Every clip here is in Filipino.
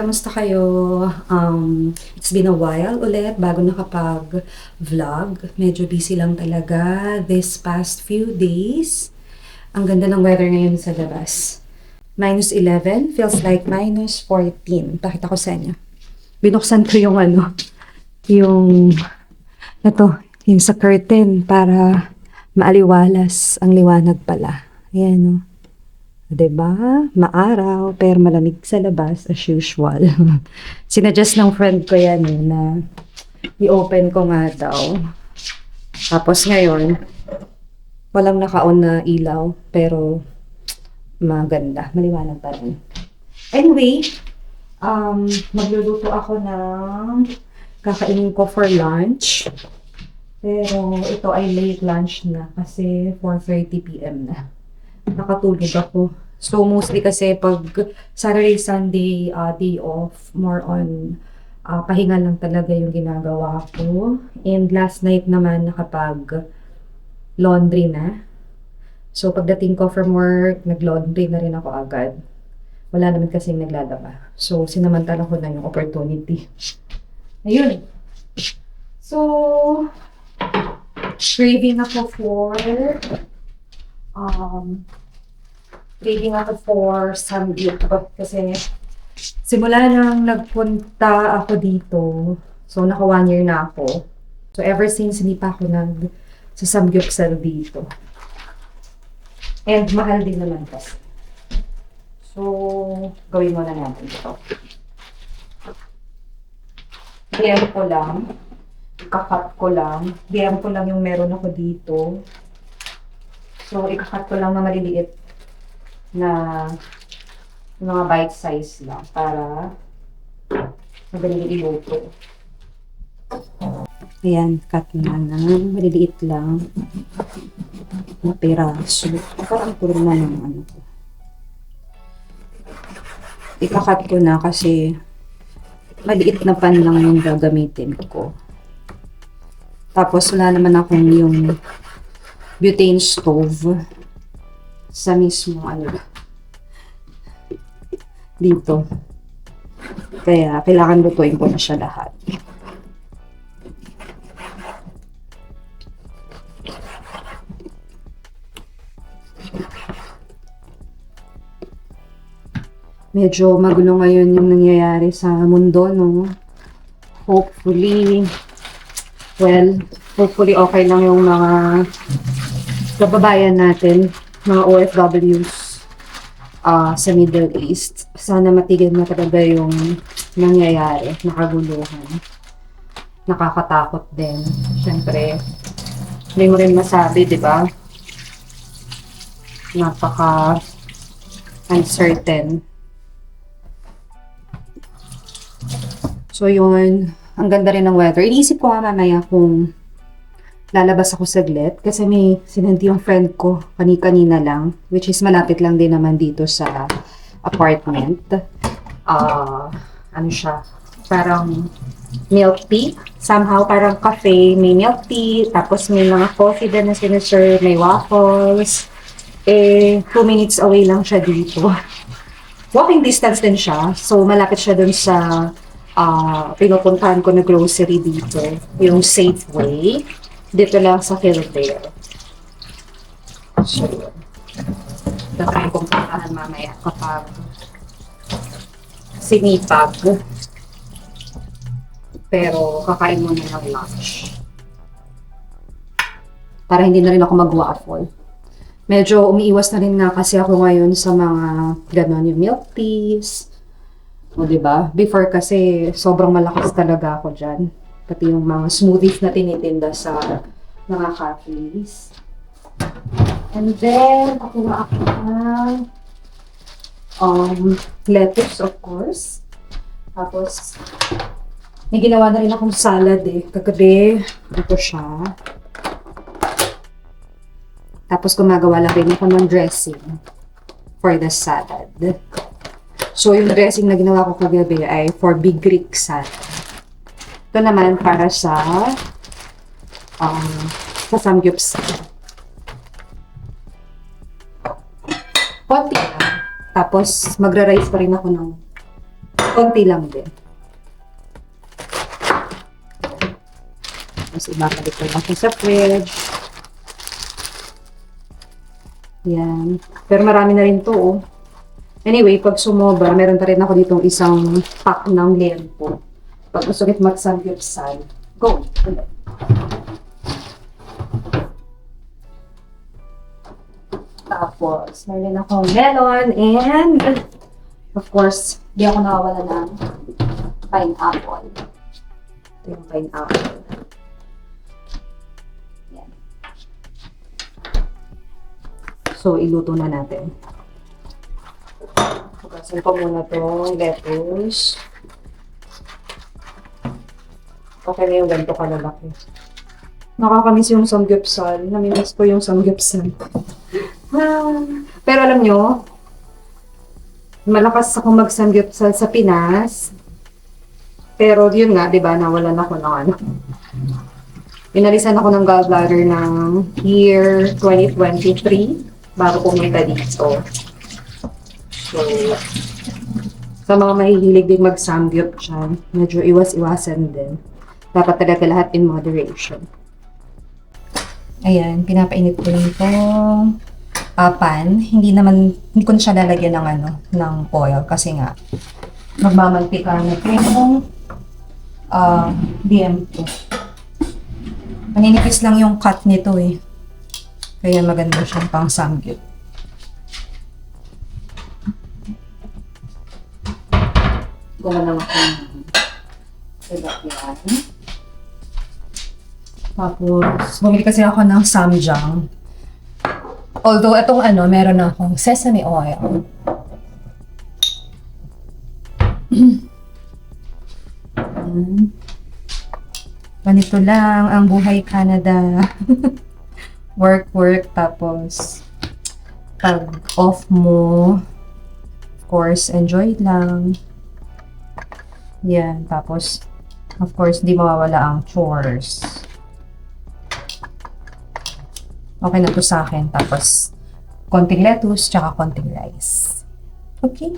Kamusta kayo? It's been a while ulit bago nakapag-vlog. Medyo busy lang talaga this past few days. Ang ganda ng weather ngayon sa labas. -11, feels like -14. Pakita ko sa inyo. Binuksan ko yung yung, yung sa curtain para maaliwalas ang liwanag pala. Ayan, no? 'Di ba? Maaraw, pero malamig sa labas as usual. Sinuggest ng friend ko yan na i-open ko nga daw. Tapos ngayon, walang naka-on na ilaw, pero maganda, maliwanag pa rin. Anyway, magluluto ako ng kakainin ko for lunch. Pero ito ay late lunch na kasi 4:30 PM na. Nakatulog ako. So, mostly kasi pag Saturday, Sunday, day off, more on pahinga lang talaga yung ginagawa ko. And last night naman nakapag laundry na. So, pagdating ko from work, nag-laundry na rin ako agad. Wala naman kasing naglalaba. So, sinamantala ko na yung opportunity. Ayun. So, craving ako for samgyup kasi simula nang nagpunta ako dito, so naka 1 year na ako. So ever since hindi pa ako sa samgyupsal dito. And mahal din naman kasi. So, gawin muna natin ito. DM ko lang. Ikakat ko lang. DM ko lang yung meron ako dito. So, ikakat ko lang na maliliit na mga bite size lang para madaling iluto. Ayan, cut na maliliit lang na piraso. Parang puro na ng ko. Ikakat ko na kasi maliit na pan lang yung gagamitin ko. Tapos wala naman akong yung butane stove sa mismo dito. Kaya kailangan lutuin ko na siya lahat. Medyo magulo ngayon yung nangyayari sa mundo, no? Hopefully okay lang yung mga kababayan natin, mga OFWs sa Middle East. Sana matigil na talaga yung nangyayari, nakaguluhan. Nakakatakot din. Siyempre, hindi mo rin masabi, di ba? Napaka-uncertain. So yun, ang ganda rin ng weather. Iniisip ko nga mamaya kung lalabas ako saglit kasi may sinanti yung friend ko kanina lang, which is malapit lang din naman dito sa apartment. Siya, parang milk tea. Somehow parang cafe, may milk tea, tapos may mga coffee din na siniserve, may waffles. 2 minutes away lang siya dito. Walking distance din siya, so malapit siya dun sa pinupuntahan ko na grocery dito, yung Safeway. Dito lang sa Kildare. So, tatry kong puntahan mamaya kapag sinipag. Pero kakain muna ng lunch. Para hindi na rin ako mag-waffle. Medyo umiiwas na rin nga kasi ako ngayon sa mga ganon, yung milk teas. O, diba? Before kasi sobrang malakas talaga ako dyan. Pati yung mga smoothies na tinitinda sa mga cafes. And then, nakuha ako ng lettuce, of course. Tapos, may ginawa na rin akong salad kagabi. Ito siya. Tapos, gumagawa lang rin ako ng dressing for the salad. So, yung dressing na ginawa ko kagabi ay for Big Greek salad. Ito naman para sa samgyupsal. Konti lang. Tapos, magra-rice pa rin ako ng Konti lang din. Tapos ibabalik ko lang sa fridge. Yan. Pero marami na rin to, oh. Anyway, pag sumobra, meron pa rin ako ditong isang pack ng lempo. Pag gusto kit mag-samgyupsal, go! Tapos, meron akong melon and, of course, di ako nakawala ng pineapple. Ito yung pineapple. Yan. So, iluto na natin. Pagasin ko muna itong lettuce. Okay na yung ganito kalalaki. Nakakamiss yung samgyupsal. Namimiss ko yung samgyupsal. Pero alam nyo, malakas ako mag-samgyupsal sa Pinas. Pero yun nga, di ba, nawalan ako ng ano. Inalisan ako ng gallbladder ng year 2023 bago pumunta dito. So, sa mga mahihilig din mag-samgyup dyan, medyo iwas-iwasan din. Dapat talaga lahat in moderation. Ayan, pinapainit ko lang itong pan. Hindi ko na siya lalagyan ng ng oil kasi nga magmamantika na ito yung BM2. Maninipis lang yung cut nito eh. Kaya maganda siyang pang samgyup. Gawa naman ako yan. Tapos, bumili kasi ako ng samjang. Although, itong meron akong sesame oil. Ganito lang ang buhay Canada. Work, tapos pag off mo, of course, enjoy lang. Yan, tapos, of course, di mawawala ang chores. Okay na to sa akin. Tapos, konting lettuce, tsaka konting rice. Okay?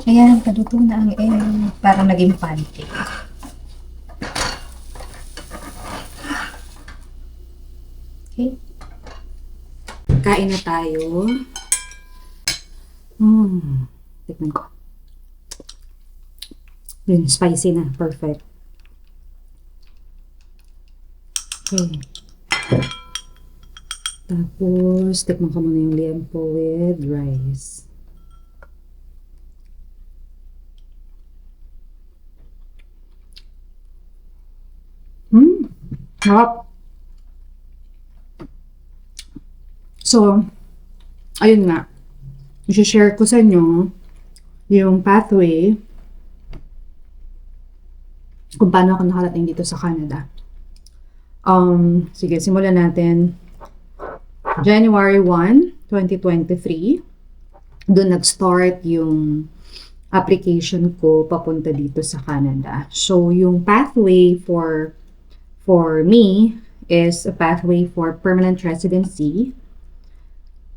Ayan, kaluto na ang egg. Parang naging pancake. Okay. Kain na tayo. Tikman ko. Yun, spicy na. Perfect. Okay. Tapos, tikman ko muna yung liempo with rice. Sarap. So, ayun nga. I-share ko sa inyo yung pathway kung paano ako nakarating dito sa Canada. Sige, simulan natin. January 1, 2023. Doon nag-start yung application ko papunta dito sa Canada. So, yung pathway for me is a pathway for permanent residency.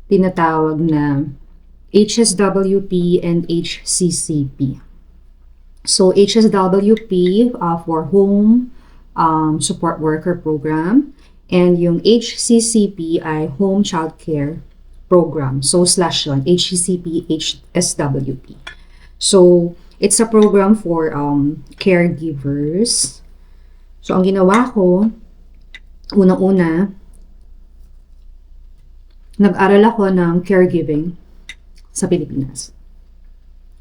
Tinatawag na HSWP and HCCP. So HSWP for Home Support Worker Program, and yung HCCP ay Home Child Care Program. So slash yun, HCCP, HSWP. So it's a program for caregivers. So ang ginawa ko, unang-una, nag-aral ako ng caregiving sa Pilipinas.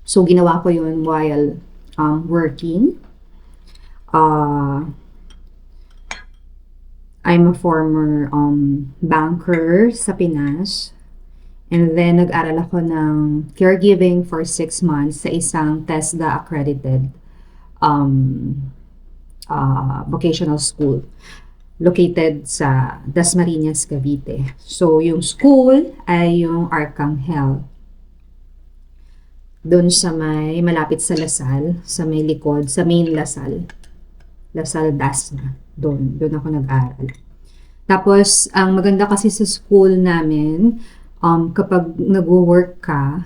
So ginawa ko yun while working. I'm a former banker sa Pinas. And then, nag-aral ako ng caregiving for 6 months sa isang TESDA accredited vocational school located sa Dasmariñas, Cavite. So, yung school ay yung Arcangel. Doon sa malapit sa Lasal, sa may likod, sa main Lasal. Lasal Dasma. Doon ako nag-aral. Tapos, ang maganda kasi sa school namin, kapag nag-work ka,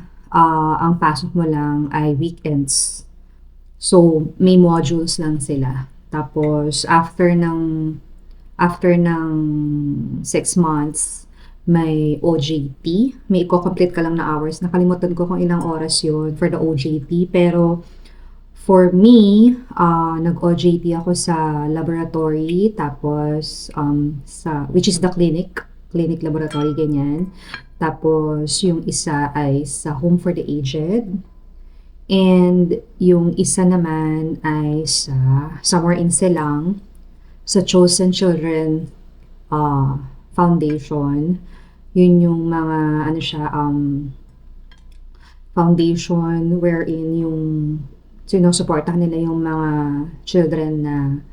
ang pasok mo lang ay weekends. So, may modules lang sila. Tapos, after ng 6 months, may OJT. May i-complete ka lang na hours. Nakalimutan ko kung ilang oras yun for the OJT. Pero, for me, nag-OJT ako sa laboratory. Tapos, which is the clinic laboratory, ganyan. Tapos, yung isa ay sa Home for the Aged. And yung isa naman ay sa somewhere in Silang, sa Chosen Children Foundation. Yun yung mga, foundation wherein yung sinusuportahan nila yung mga children na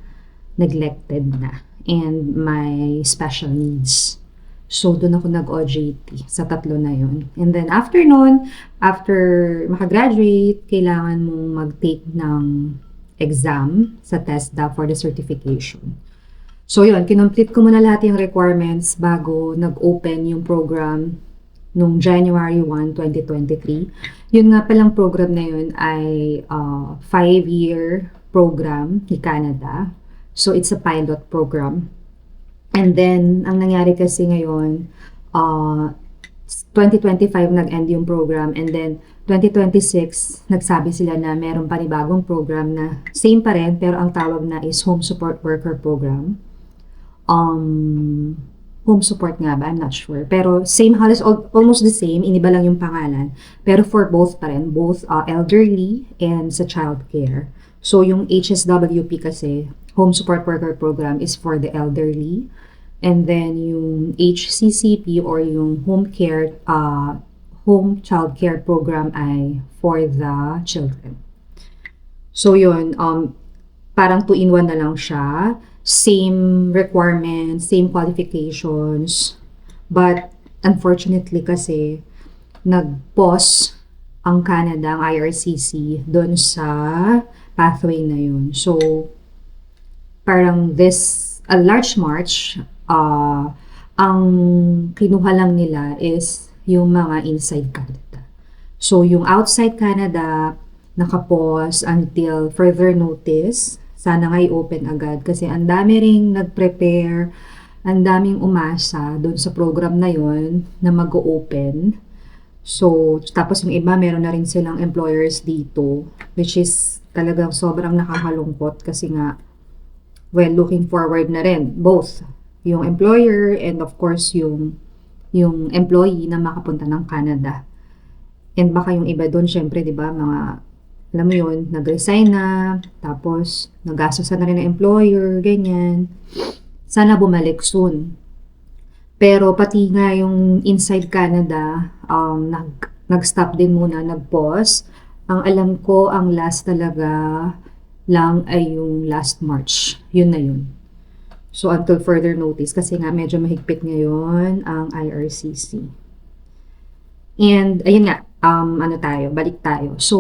neglected na and may special needs. So, doon ako nag-OJT sa tatlo na yun. And then, after nun, after makagraduate, kailangan mong mag-take ng exam sa TESDA for the certification. So, yun, kinomplete ko muna lahat yung requirements bago nag-open yung program noong January 1, 2023. Yun nga palang program na yun ay 5-year program ni Canada. So, it's a pilot program. And then, ang nangyari kasi ngayon, 2025 nag-end yung program, and then 2026, nagsabi sila na meron panibagong program na same pa rin, pero ang tawag na is Home Support Worker Program. Home support nga ba? I'm not sure. Pero same, halos almost the same, iniba lang yung pangalan. Pero for both pa rin, both elderly and sa child care. So, yung HSWP kasi, Home Support Worker Program, is for the elderly. And then, yung HCCP or yung Home Child Care Program ay for the children. So, yun, parang 2-in-1 na lang siya. Same requirements, same qualifications. But, unfortunately kasi, nag-pause ang Canada, ang IRCC, doon sa pathway na yun. So, parang a large March, ang kinuha lang nila is yung mga inside Canada. So, yung outside Canada, nakapause until further notice. Sana nga i-open agad kasi ang dami ring nag-prepare, ang daming umasa doon sa program na yon na mag-open. So, tapos yung iba, meron na rin silang employers dito, which is talagang sobrang nakakalungkot kasi nga, well, looking forward na rin, both yung employer and of course yung employee na makapunta ng Canada. And baka yung iba doon, syempre, di ba, mga, alam mo yun, nag-resign na, tapos nag-gastosan na rin ng employer, ganyan. Sana bumalik soon. Pero pati nga yung inside Canada, nag-stop din muna, nag-pause. Ang alam ko, ang last talaga lang ay yung last March. Yun na yun. So, until further notice, kasi nga medyo mahigpit ngayon ang IRCC. And, ayun nga, balik tayo. So,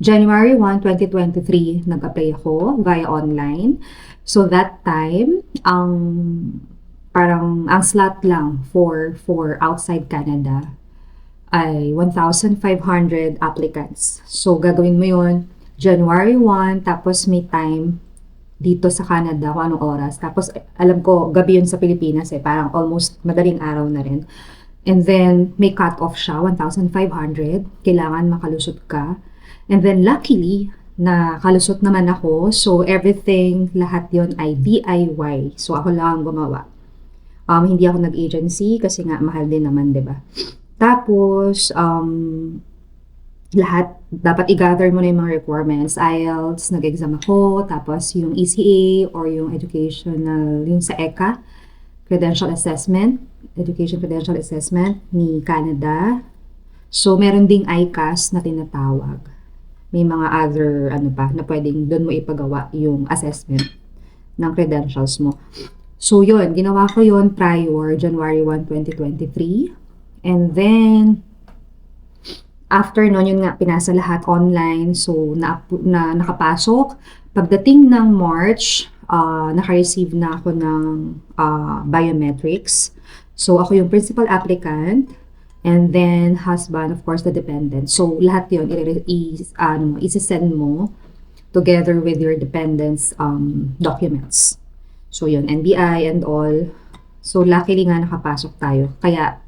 January 1, 2023, nag-apply ako via online. So, that time, ang parang ang slot lang for outside Canada ay 1,500 applicants. So, gagawin mo yun January 1, tapos may time dito sa Canada kung anong oras. Tapos, alam ko, gabi yun sa Pilipinas parang almost madaling araw na rin. And then, may cut-off siya, 1,500. Kailangan makalusot ka. And then, luckily, na kalusot naman ako. So, everything, lahat yon ay DIY. So, ako lang gumawa. Hindi ako nag-agency kasi nga mahal din naman, di ba? Tapos, lahat, dapat i-gather mo na yung mga requirements. IELTS, nag-exam ako. Tapos, yung ECA or yung educational, yung sa ECA, Credential Assessment, Education Credential Assessment ni Canada. So, meron ding ICAS na tinatawag. May mga other, na pwedeng doon mo ipagawa yung assessment ng credentials mo. So, yun. Ginawa ko yun prior January 1, 2023. And then, after nun, yun nga, pinasa lahat online. So, nakapasok. Pagdating ng March, naka-receive na ako ng biometrics. So, ako yung principal applicant. And then, husband, of course, the dependent. So, lahat yun, isi-send mo together with your dependents' documents. So, yun, NBI and all. So, luckily nga nakapasok tayo. Kaya,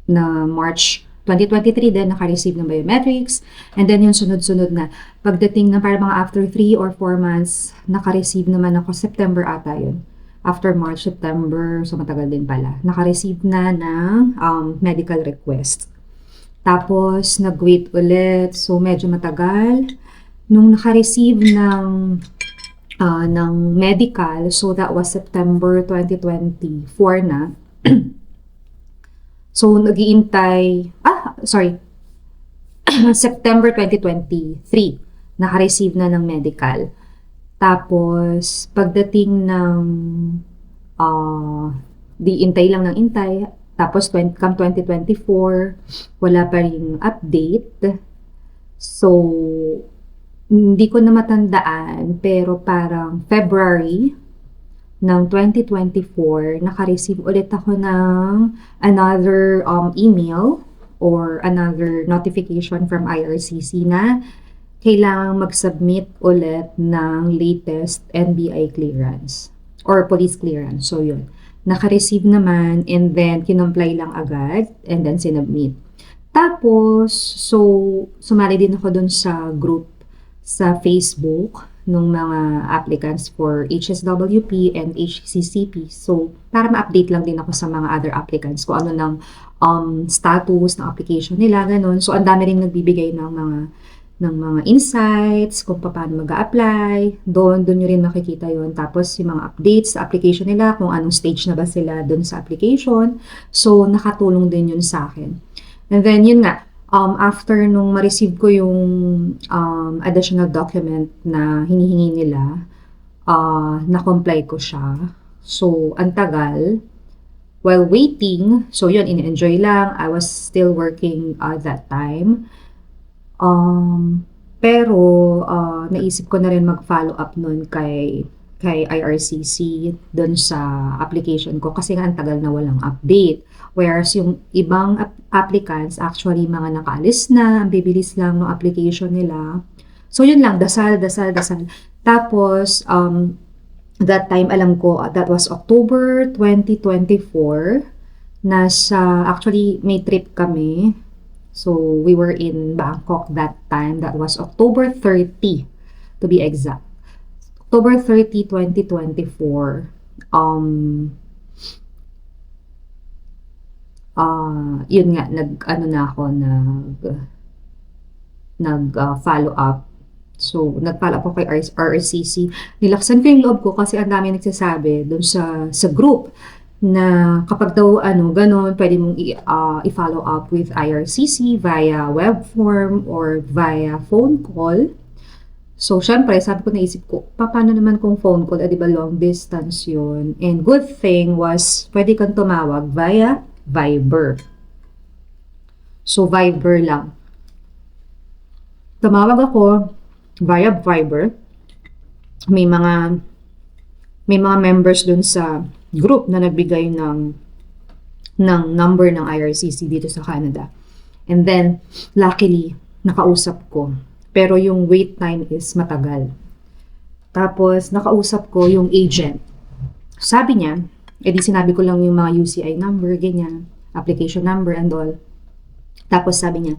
na March 2023 din, naka-receive ng biometrics. And then, yung sunod-sunod na, pagdating na parang mga after 3 or 4 months, naka-receive naman ako, September ata yun. After March, September, so matagal din pala, naka-receive na ng medical request. Tapos, nag-wait ulit, so medyo matagal. Nung naka-receive ng medical, so that was September 2024 na. So, nag-iintay, September 2023, naka-receive na ng medical. Tapos, pagdating ng, di intay lang ng intay, tapos come 2024, wala pa ring update. So, hindi ko na matandaan, pero parang February ng 2024, naka-receive ulit ako ng another email or another notification from IRCC na kailangang mag-submit ulit ng latest NBI clearance or police clearance. So, yun. Naka-receive naman and then kinomply lang agad and then sinubmit. Tapos, so, sumali din ako dun sa group sa Facebook ng mga applicants for HSWP and HCCP. So, para ma-update lang din ako sa mga other applicants kung ano ng status ng application nila, ganun. So, ang dami rin nagbibigay ng mga insights, kung paano mag-a-apply. Doon nyo rin makikita yon. Tapos, yung mga updates sa application nila, kung anong stage na ba sila doon sa application. So, nakatulong din yun sa akin. And then, yun nga, after nung ma-receive ko yung additional document na hinihingi nila, na-comply ko siya. So, ang tagal. While waiting, so yun, in-enjoy lang. I was still working that time. Pero, naisip ko na rin mag-follow up nun kay IRCC dun sa application ko kasi nga ang tagal na walang update. Whereas yung ibang applicants, actually mga nakaalis na, ang bibilis lang ng application nila. So yun lang, dasal. Tapos, that time alam ko, that was October 2024, actually may trip kami. So, we were in Bangkok that time. That was October 30, to be exact. October 30, 2024. Yun nga, nag-follow up. So, nag-follow up ako kay RCC. Nilaksan ko yung loob ko kasi ang dami nagsasabi dun sa group na kapag daw ganun, pwede mong i-follow up with IRCC via web form or via phone call. So, syempre, sabi ko, naisip ko, paano naman kung phone call, di ba long distance yun? And good thing was, pwede kang tumawag via Viber. So, Viber lang. Tumawag ako via Viber. May mga may mga members dun sa group na nagbigay ng number ng IRCC dito sa Canada. And then, luckily, nakausap ko. Pero yung wait time is matagal. Tapos, nakausap ko yung agent. Sabi niya, edi sinabi ko lang yung mga UCI number, ganyan, application number and all. Tapos sabi niya,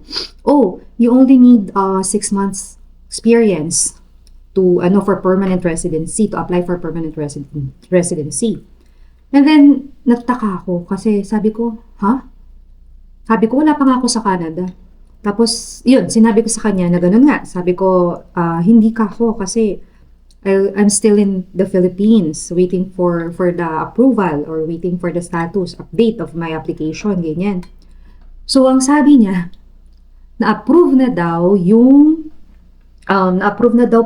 oh, you only need 6 months experience to for permanent residency, to apply for permanent residency. And then, nagtaka ako kasi sabi ko, Sabi ko, wala pa nga ako sa Canada. Tapos, yun, sinabi ko sa kanya na ganun nga. Sabi ko, hindi ka ako kasi I'm still in the Philippines waiting for the approval or waiting for the status update of my application, ganyan. So, ang sabi niya, na-approve na daw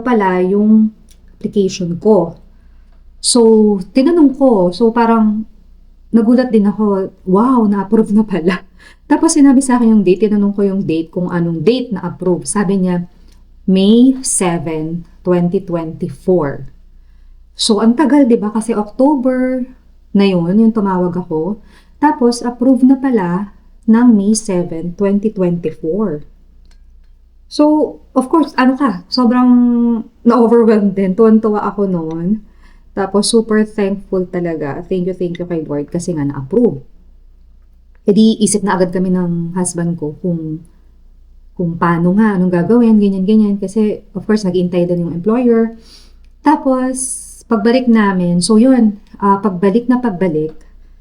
pala yung application ko. So, tinanong ko, so parang nagulat din ako, wow, na-approve na pala. Tapos sinabi sa akin yung date, tinanong ko yung date, kung anong date na approve. Sabi niya, May 7, 2024. So, ang tagal, di ba? Kasi October na yun, yung tumawag ako. Tapos, approve na pala ng May 7, 2024. So, of course, sobrang na-overwhelmed din. Tuwan-tuwa ako noon. Tapos, super thankful talaga. Thank you kay Lord kasi nga na-approve. E di, isip na agad kami ng husband ko kung paano nga, anong gagawin, ganyan. Kasi, of course, nag-iintay din yung employer. Tapos, pagbalik namin, so yun, pagbalik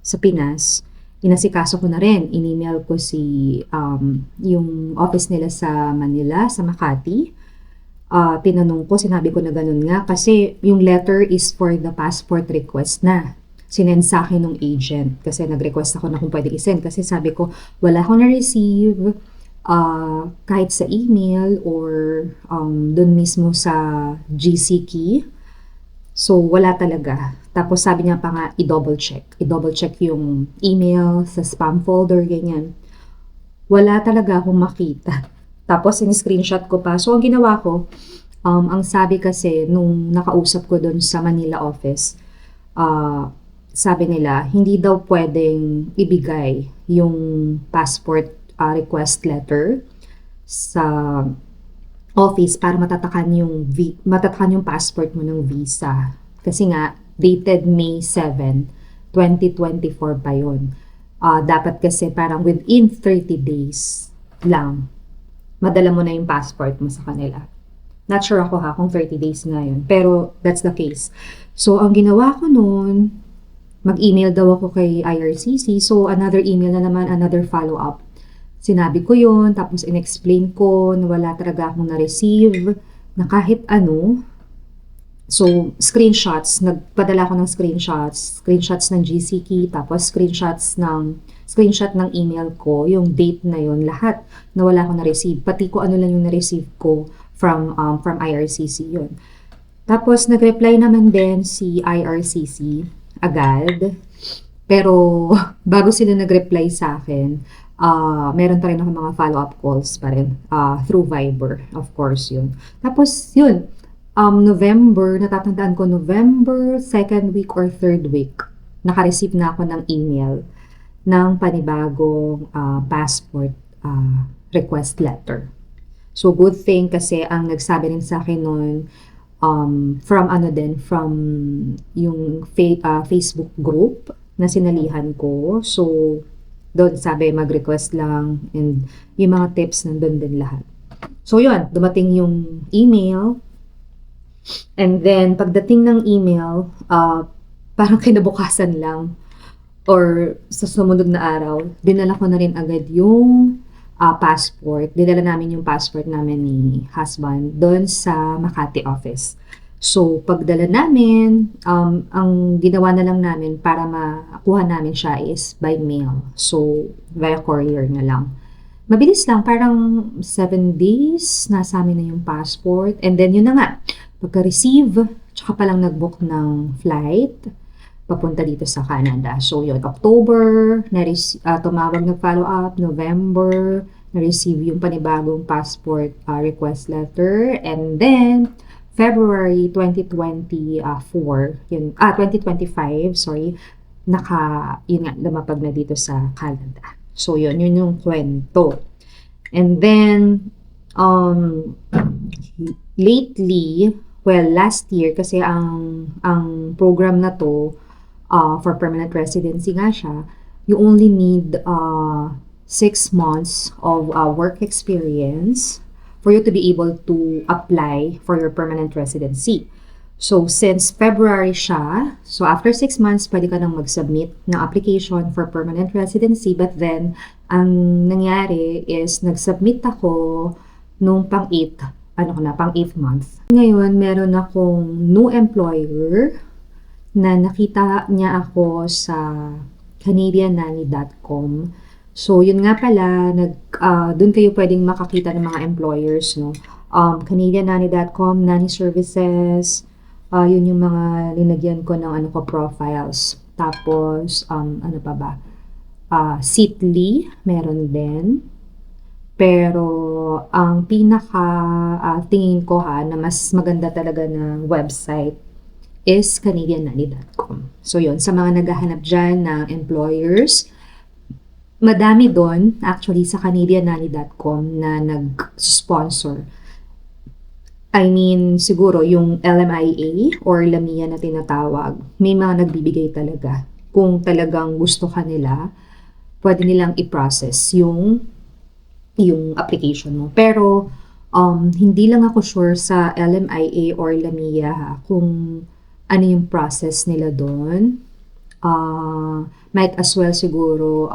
sa Pinas, inasikaso ko na rin. In-email ko yung office nila sa Manila, sa Makati. Tinanong ko, sinabi ko na ganun nga, kasi yung letter is for the passport request na. Sinend sa akin ng agent kasi nag-request ako na kung pwede isend kasi sabi ko wala akong na-receive kahit sa email or dun mismo sa GC key. So wala talaga. Tapos sabi niya pa nga i-double check yung email sa spam folder, ganyan. Wala talaga akong makita. Tapos in-screenshot ko pa. So ang ginawa ko, ang sabi kasi nung nakausap ko dun sa Manila office, sabi nila, hindi daw pwedeng ibigay yung passport request letter sa office para matatakan yung passport mo ng visa. Kasi nga, dated May 7, 2024 pa yun. Dapat kasi parang within 30 days lang, madala mo na yung passport mo sa kanila. Not sure ako kung 30 days nga yun. Pero that's the case. So, ang ginawa ko noon, mag-email daw ako kay IRCC. So, another email na naman, another follow-up. Sinabi ko yon, tapos in-explain ko na wala talaga akong na-receive, na kahit ano. So, screenshots. Nagpadala ako ng screenshots ng GC key, tapos screenshot ng email ko, yung date na yon, lahat na wala akong na-receive. Pati ko ano lang yung na-receive ko from IRCC yon. Tapos, nag-reply naman din si IRCC agad. Pero, bago sila nag-reply sa akin, meron pa rin ako mga follow-up calls pa rin through Viber, of course, yun. Tapos, yun, natatandaan ko, November 2nd week or 3rd week, naka-receive na ako ng email ng panibagong passport request letter. So, good thing kasi ang nagsabi rin sa akin noon, from yung Facebook group na sinalihan ko. So, doon sabi mag-request lang and yung mga tips nandun din lahat. So, yun, dumating yung email and then pagdating ng email, parang kinabukasan lang or sa sumunod na araw, dinala ko na rin agad yung passport. Dinala namin yung passport namin ni husband doon sa Makati office. So, pagdala namin, ang ginawa na lang namin para makuha namin siya is by mail. So, via courier na lang. Mabilis lang, parang 7 days, nasa amin na yung passport. And then, yun na nga, pagka-receive, tsaka palang nag-book ng flight papunta dito sa Canada. So, yun, October, tumawag na follow-up, November, na-receive yung panibagong passport request letter, and then, February 2024, 2025, sorry, yun nga, lumapag na dito sa Canada. So, yun yung kwento. And then, lately, well, last year, kasi ang program na to, for permanent residency nga siya, you only need 6 months of work experience for you to be able to apply for your permanent residency. So, since February siya, so after 6 months, pwede ka nang mag-submit ng application for permanent residency. But then, ang nangyari is, nag-submit ako nung pang-8th month. Ngayon, meron akong new employer na nakita niya ako sa canadiannanny.com. So, yun nga pala, dun kayo pwedeng makakita ng mga employers, no? Canadiannanny.com, nanny services, yun yung mga linagyan ko ng profiles. Tapos, ano pa ba? Seatly, meron din. Pero, ang tingin ko na mas maganda talaga na website is canadiannanny.com. So, yun, sa mga naghahanap dyan ng employers, madami doon, actually, sa canadiannanny.com na nag-sponsor. I mean, siguro, yung LMIA or Lamia na tinatawag, may mga nagbibigay talaga. Kung talagang gusto ka nila, pwede nilang i-process yung application mo. Pero, hindi lang ako sure sa LMIA or Lamia kung ano yung process nila doon. Might as well siguro,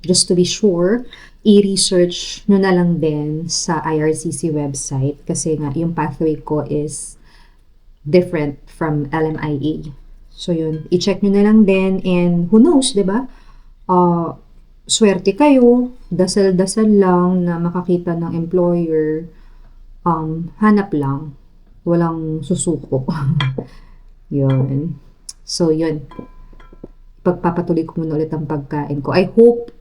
just to be sure, i-research nyo na lang din sa IRCC website kasi nga yung pathway ko is different from LMIA. So yun, i-check nyo na lang din and who knows, diba? Swerte kayo, dasal-dasal lang na makakita ng employer, hanap lang, walang susuko. Yun. So yun, pagpapatuloy ko muna ulit ang pagkain ko. I hope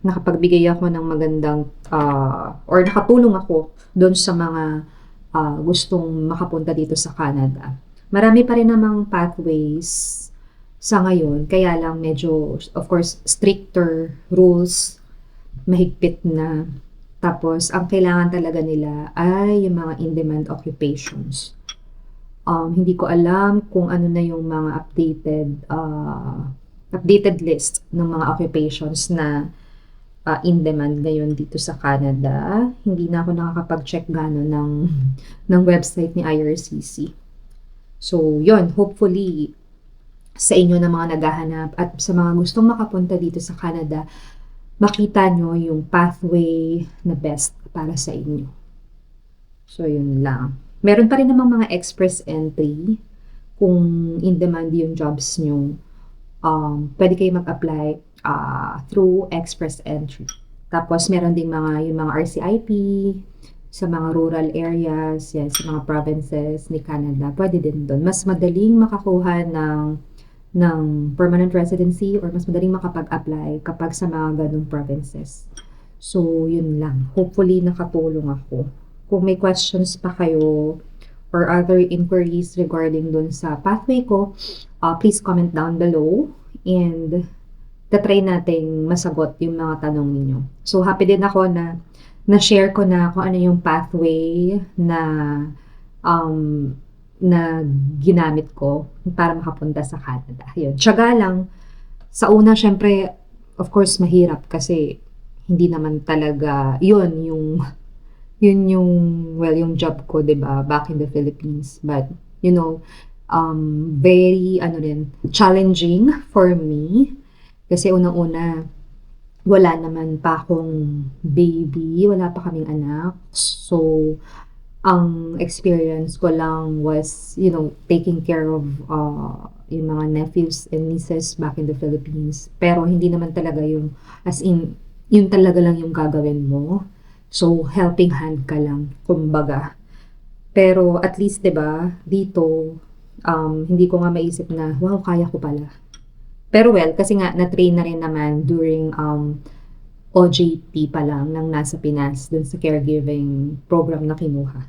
nakapagbigay ako ng magandang or nakatulong ako doon sa mga gustong makapunta dito sa Canada. Marami pa rin namang pathways sa ngayon, kaya lang medyo, of course, stricter rules, mahigpit na. Tapos, ang kailangan talaga nila ay yung mga in-demand occupations. Hindi ko alam kung ano na yung mga updated list ng mga occupations na in-demand ngayon dito sa Canada. Hindi na ako nakakapag-check gano'n ng website ni IRCC. So, yun, hopefully, sa inyo na mga naghahanap at sa mga gustong makapunta dito sa Canada, makita nyo yung pathway na best para sa inyo. So, yun lang. Meron pa rin namang mga express entry kung in-demand yung jobs nyo. Pwede kayo mag-apply through express entry. Tapos, meron ding yung mga RCIP sa mga rural areas, yan, sa mga provinces ni Canada. Pwede din doon. Mas madaling makakuha ng permanent residency or mas madaling makapag-apply kapag sa mga ganung provinces. So, yun lang. Hopefully, nakatulong ako. Kung may questions pa kayo or other inquiries regarding dun sa pathway ko, please comment down below and tatry nating masagot yung mga tanong ninyo. So, happy din ako na-share ko na kung ano yung pathway na ginamit ko para makapunta sa Canada. Yun. Tiyaga lang. Sa una, syempre, of course, mahirap kasi hindi naman talaga yun yung job ko, 'di ba, back in the Philippines. But, very, challenging for me. Kasi unang-una, wala naman pa akong baby, wala pa kaming anak. So, ang experience ko lang was, taking care of yung mga nephews and nieces back in the Philippines. Pero hindi naman talaga as in, yun talaga lang yung gagawin mo. So, helping hand ka lang, kumbaga. Pero at least, 'di ba, dito, hindi ko nga maisip na, wow, kaya ko pala. Pero well, kasi nga, na-train na rin naman during OJT pa lang nang nasa Pinas, dun sa caregiving program na kinuha.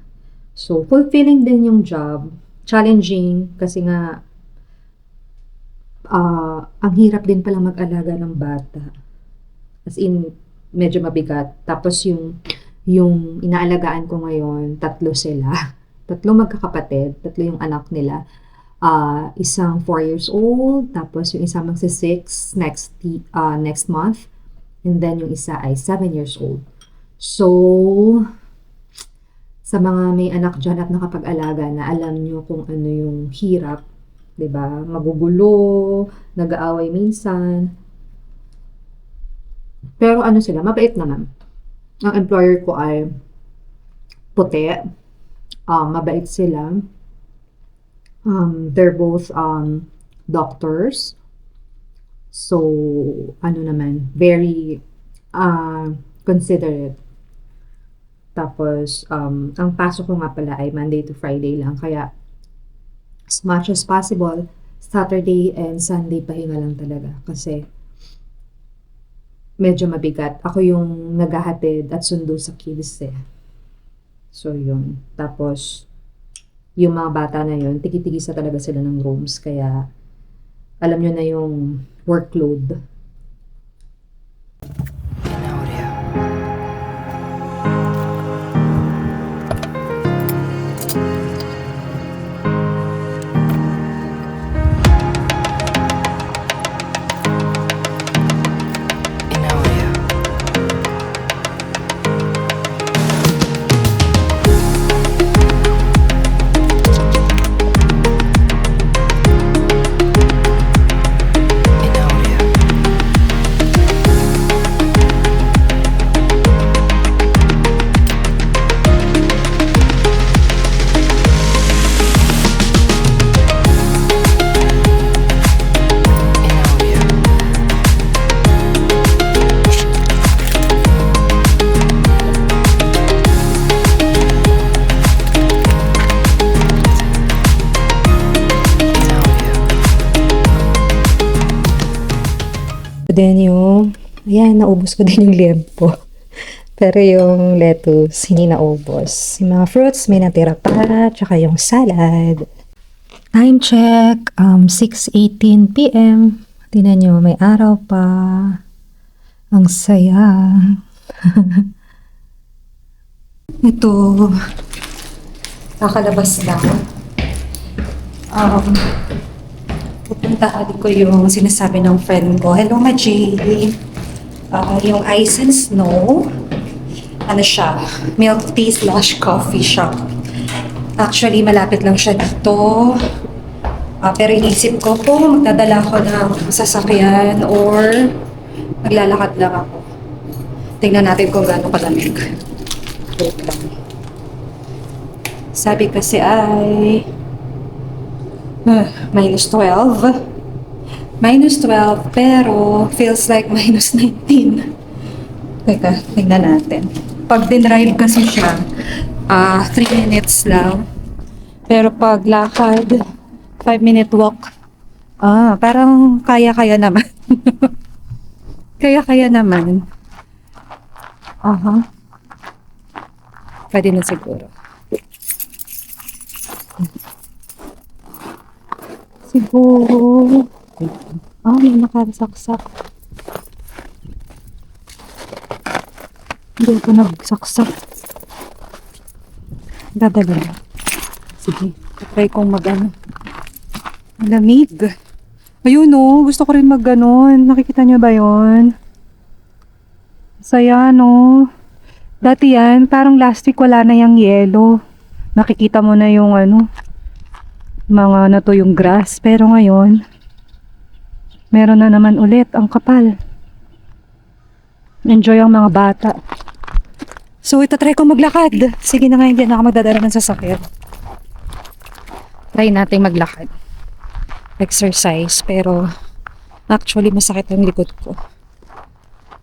So, fulfilling din yung job. Challenging kasi nga ang hirap din pala mag-alaga ng bata. As in, medyo mabigat. Tapos yung inaalagaan ko ngayon, 3 sila. 3 magkakapatid, 3 yung anak nila. Isang 4 years old, tapos yung isa magsi-6 next month, and then yung isa ay 7 years old. So, sa mga may anak dyan at nakapag-alaga na alam nyo kung ano yung hirap, 'di ba? Magugulo, nag-aaway minsan. Pero ano sila, mabait naman. Ang employer ko ay puti, mabait sila. They're both doctors. So, ano naman, very considerate. Tapos, ang pasok ko nga pala ay Monday to Friday lang. Kaya, as much as possible, Saturday and Sunday pahinga lang talaga. Kasi, medyo mabigat. Ako yung naghahatid at sundo sa kids eh. So, yun. Tapos, yung mga bata na yun, tigi-tigisa talaga sila ng rooms. Kaya, alam nyo na yung workload. Then yung, ayan, naubos ko din yung liempo. Pero yung lettuce, hindi naubos. Yung mga fruits, may natira pa, tsaka yung salad. Time check, 6:18 p.m. Tingnan nyo, may araw pa. Ang saya. Ito, kakalabas lang. Pupuntahan ko yung sinasabi ng friend ko. Hello, Maji. Yung Ice and Snow. Ano siya? Milk tea / coffee shop. Actually, malapit lang siya dito. Pero inisip ko kung magdadala ko ng sasakyan or maglalakad lang ako. Tingnan natin kung gaano kalamig. Wait lang. Sabi kasi ay -12. -12 pero feels like -19. Teka, tingnan natin. Pag dinrive kasi siya, 3 minutes lang. Pero pag lakad, 5-minute walk. Parang kaya-kaya naman. Kaya-kaya naman. Pwede na siguro. Siguro. May nakasaksak. Hindi ako nagsaksak. Dadala. Sige. Try kong mag-ano. Malamig. Ayun o. Gusto ko rin mag-ganon. Nakikita niyo ba yun? Saya no. Dati yan, parang last week wala na yung yelo. Nakikita mo na yung mga natuyong grass. Pero ngayon, meron na naman ulit. Ang kapal. Enjoy ang mga bata. So, ito try ko maglakad. Sige na nga, hindi na ako magdadala ng sasakyan. Try natin maglakad. Exercise. Pero, actually, masakit ang likod ko.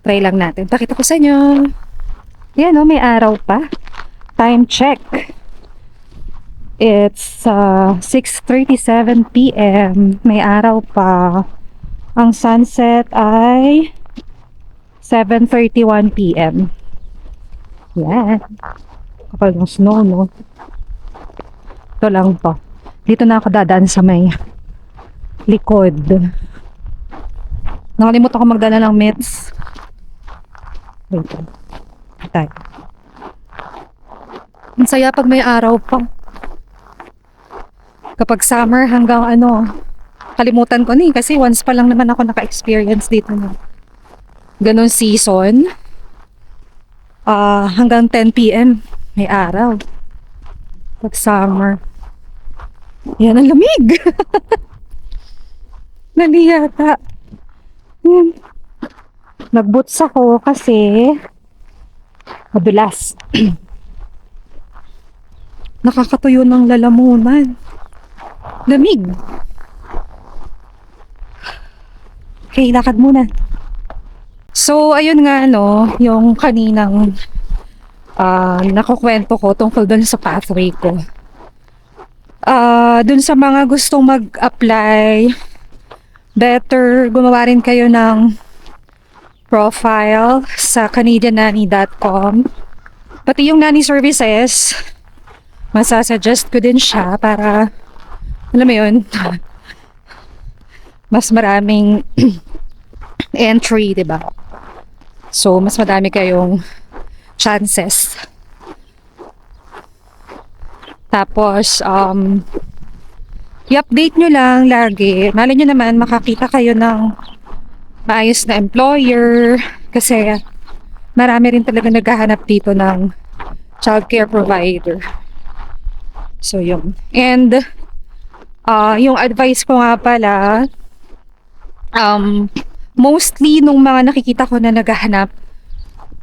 Try lang natin. Pakita ko sa inyo. Yan may araw pa. Time check. It's 6:37 p.m. May araw pa. Ang sunset ay 7:31 p.m. Yan. Kapal ng snow, no? Sakto lang to. Dito na ako dadaan sa may likod. Nakalimutan ko magdala ng mitts. Wait. Tayo. Ang saya pag may araw pa. Kapag summer hanggang kalimutan ko na kasi once pa lang naman ako naka-experience dito na ganun season. Hanggang 10 p.m. may araw. Pag summer. Yan ang lamig. Naliyata. Nagboots ako kasi madulas. Nakakatuyo ng lalamunan. Lamig. Okay, lakad muna. So, ayun nga, yung kaninang nakukwento ko tungkol dun sa pathway ko. Dun sa mga gustong mag-apply, better gumawa rin kayo ng profile sa canadiannanny.com. Pati yung nanny services, masasuggest ko din siya para, alam mo yun, mas maraming entry, diba? So, mas madami kayong chances. Tapos, i-update nyo lang lagi. Malay nyo naman, makakita kayo ng maayos na employer. Kasi, marami rin talaga naghahanap dito ng childcare provider. So, yun. And, yung advice ko nga pala, mostly nung mga nakikita ko na naghahanap,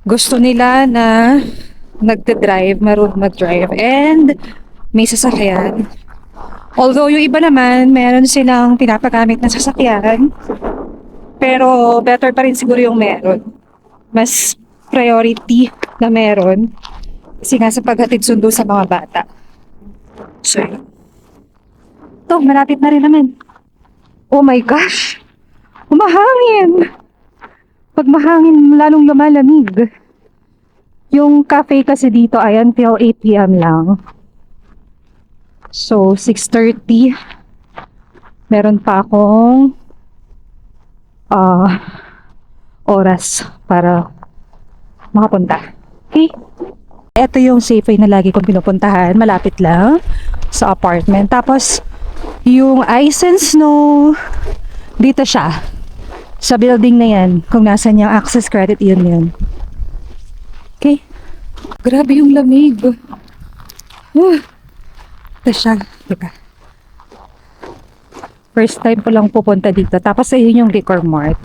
gusto nila na nagde-drive, marunong mag-drive, and may sasakyan. Although yung iba naman, meron silang pinapagamit na sasakyan, pero better pa rin siguro yung meron. Mas priority na meron kasi nga sa paghatid sundo sa mga bata. So, ito, malapit na rin naman. Oh my gosh! Umahangin! Pag mahangin, lalong lumalamig. Yung cafe kasi dito ay until 8 p.m. lang. So, 6:30. Meron pa akong oras para makapunta. Okay? Ito yung Safeway na lagi kong pinupuntahan. Malapit lang sa apartment. Tapos, yung Ice and Snow, dito siya. Sa building na yan. Kung nasan yung access credit, yun. Okay? Grabe yung lamig. Ito siya. Diba? First time ko lang pupunta dito. Tapos ayun yung Liquor Mart.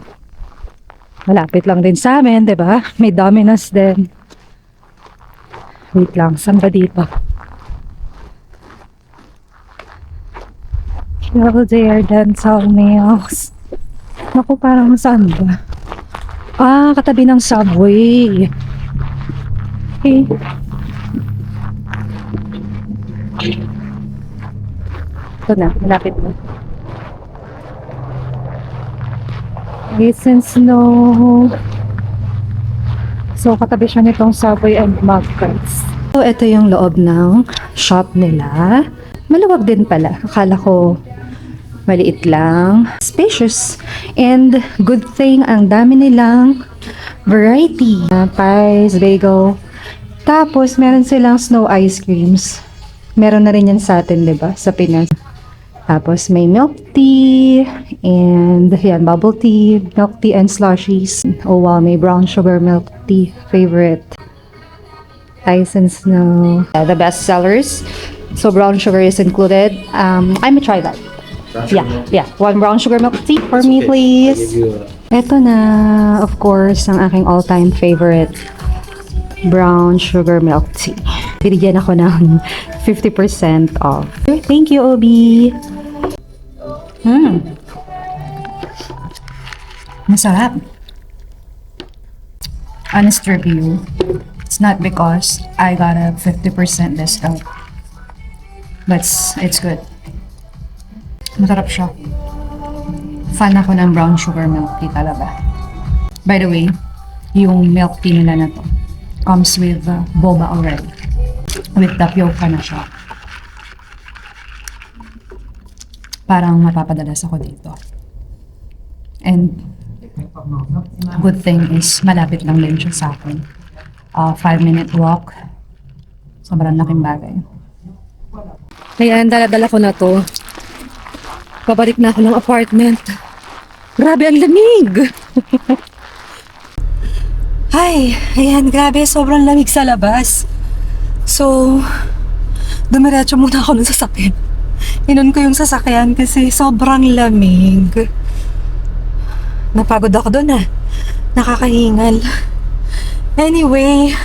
Malapit lang din sa amin, diba? May Domino's din. Wait lang, saan ba dito? Kildare Dental Nails. Naku, parang saan ba? Katabi ng subway. Okay. Ito na, malapit na. Ice and Snow. So, katabi siya nitong Subway and Magcarts. So, ito yung loob ng shop nila. Maluwag din pala. Akala ko maliit lang. Spacious. And good thing, ang dami nilang variety. Pies, bagel. Tapos, meron silang snow ice creams. Meron na rin yan sa atin, diba? Sa Pinas. Tapos, may milk tea, and yan, bubble tea, milk tea, and slushies. Oh wow, may brown sugar milk tea, favorite. Ice and Snow. The best sellers. So, brown sugar is included. I'm gonna try that. Yeah. One brown sugar milk tea for me, please. Ito na, of course, ang aking all-time favorite. Brown sugar milk tea. Binigyan ako ng 50% off. Thank you, Obi. Masarap. Honest review. It's not because I got a 50% discount. But it's good. Masarap siya. Fan ako ng brown sugar milk tea talaga. By the way, yung milk tea nila na to comes with boba already. With tapioca na siya. parang mapapadalas ako dito. And good thing is malapit lang din siya sa akin. 5-minute walk. Sobrang laking bagay. Ayan, dala-dala ko na to. Pabalik na ako ng apartment. Grabe, ang lamig! Ay, ayan, grabe, sobrang lamig sa labas. So, dumiretso muna ako ng sasakyan. Inon ko yung sasakyan kasi sobrang lamig. Napagod ako doon Nakakahingal. Anyway,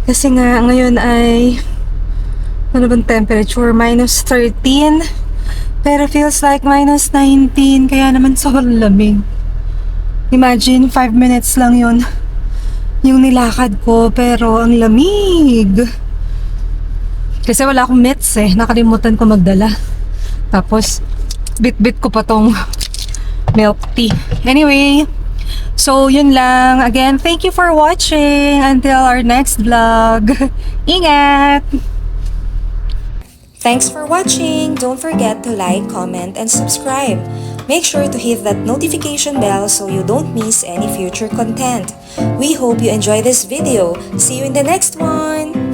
kasi nga ngayon ay ano bang temperature? -13. Pero feels like -19. Kaya naman sobrang lamig. Imagine, 5 minutes lang yun yung nilakad ko, pero ang lamig. Kasi wala akong mitts nakalimutan ko magdala. Tapos bit-bit ko pa tong milk tea. Anyway, so yun lang. Again, thank you for watching. Until our next vlog. Ingat! Thanks for watching! Don't forget to like, comment, and subscribe. Make sure to hit that notification bell so you don't miss any future content. We hope you enjoy this video. See you in the next one!